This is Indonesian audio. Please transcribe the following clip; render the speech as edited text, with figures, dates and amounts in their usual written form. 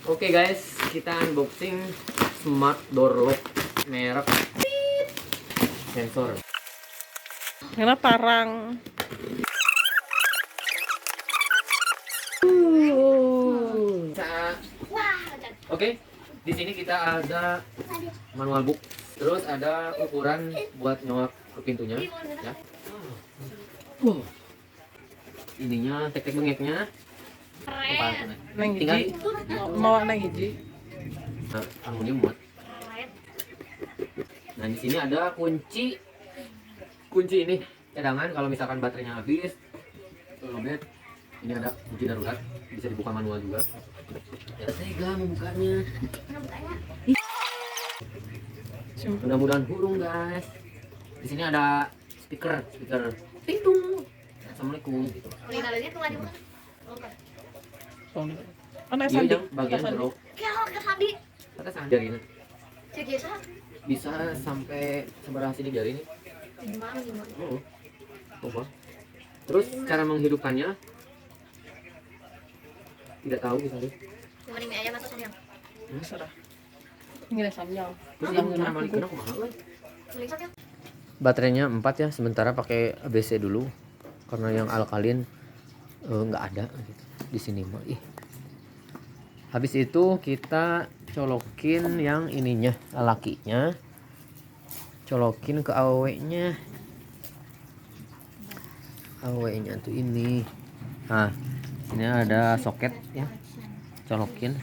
Oke guys, kita unboxing smart door lock merek sensor. Karena parang. Oke, di sini kita ada manual book, terus ada ukuran buat nyolok ke pintunya, ya. Ininya tek-tek bengeknya. Nang Tinggal hiji. Mau nang hiji. aluminium buat. Nah di sini ada kunci ini cadangan kalau misalkan baterainya habis. Lobet. Ini ada kunci darurat, bisa dibuka manual juga. Ya tega membukanya. Mudah-mudahan hurung guys. Di sini ada speaker tingtung. Assalamualaikum. Gitu. Ana Iya sandi. yang bagian jeruk. Kata jari ini. Bisa sampai seberapa sini jari ini? Oh, coba. Terus cara menghidupkannya tidak tahu misalnya. Serah. Ini samyang. Terus yang cara maliknya kumaha? Baterainya 4 ya, sementara pakai ABC dulu karena yang alkalin nggak ada gitu. Di sini mah. Habis itu kita colokin yang ininya, lakinya. Colokin ke AW-nya. AW-nya tuh ini. Nah, ini ada soket ya. Colokin.